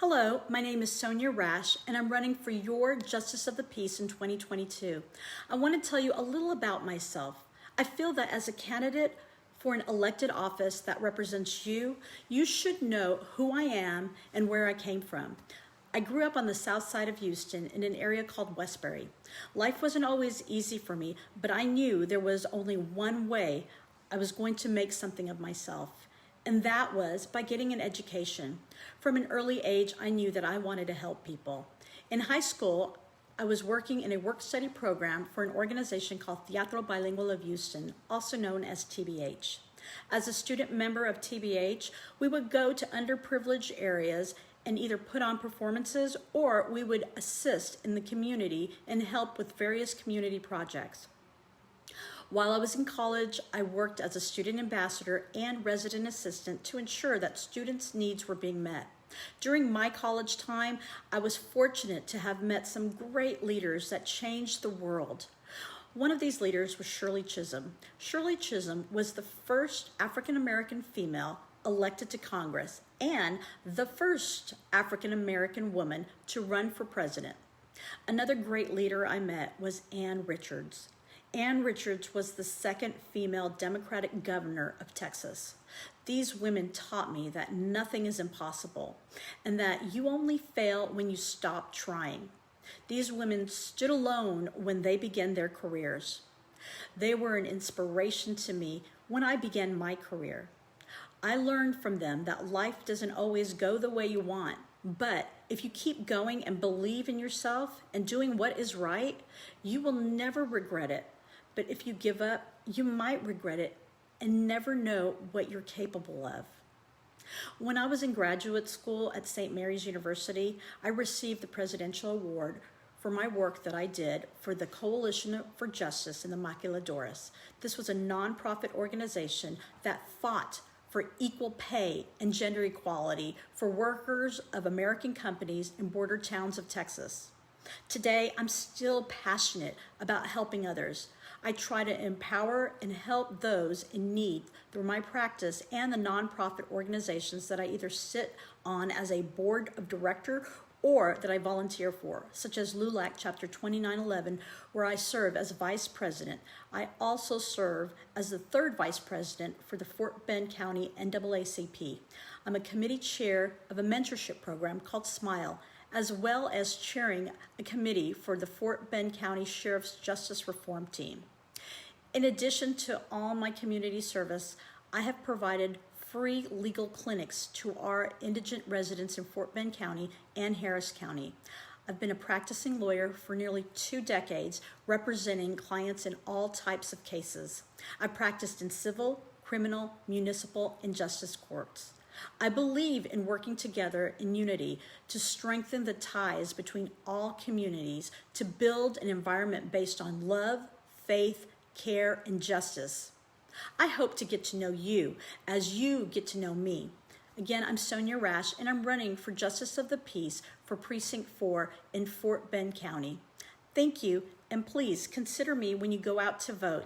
Hello, my name is Sonia Rash, and I'm running for your Justice of the Peace in 2022. I want to tell you a little about myself. I feel that as a candidate for an elected office that represents you, you should know who I am and where I came from. I grew up on the south side of Houston in an area called Westbury. Life wasn't always easy for me, but I knew there was only one way I was going to make something of myself. And that was by getting an education. From an early age, I knew that I wanted to help people. In high school, I was working in a work-study program for an organization called Teatro Bilingual of Houston, also known as TBH. As a student member of TBH, we would go to underprivileged areas and either put on performances or we would assist in the community and help with various community projects. While I was in college, I worked as a student ambassador and resident assistant to ensure that students' needs were being met. During my college time, I was fortunate to have met some great leaders that changed the world. One of these leaders was Shirley Chisholm. Shirley Chisholm was the first African-American female elected to Congress and the first African-American woman to run for president. Another great leader I met was Ann Richards. Ann Richards was the second female Democratic governor of Texas. These women taught me that nothing is impossible and that you only fail when you stop trying. These women stood alone when they began their careers. They were an inspiration to me when I began my career. I learned from them that life doesn't always go the way you want, but if you keep going and believe in yourself and doing what is right, you will never regret it. But if you give up, you might regret it and never know what you're capable of. When I was in graduate school at St. Mary's University, I received the Presidential Award for my work that I did for the Coalition for Justice in the Maquiladoras. This was a nonprofit organization that fought for equal pay and gender equality for workers of American companies in border towns of Texas. Today, I'm still passionate about helping others. I try to empower and help those in need through my practice and the nonprofit organizations that I either sit on as a board of director or that I volunteer for, such as LULAC Chapter 2911, where I serve as vice president. I also serve as the third vice president for the Fort Bend County NAACP. I'm a committee chair of a mentorship program called SMILE, as well as chairing a committee for the Fort Bend County Sheriff's Justice Reform Team. In addition to all my community service, I have provided free legal clinics to our indigent residents in Fort Bend County and Harris County. I've been a practicing lawyer for nearly 2 decades, representing clients in all types of cases. I've practiced in civil, criminal, municipal, and justice courts. I believe in working together in unity to strengthen the ties between all communities to build an environment based on love, faith, care, and justice. I hope to get to know you as you get to know me. Again, I'm Sonia Rash, and I'm running for Justice of the Peace for Precinct 4 in Fort Bend County. Thank you, and please consider me when you go out to vote.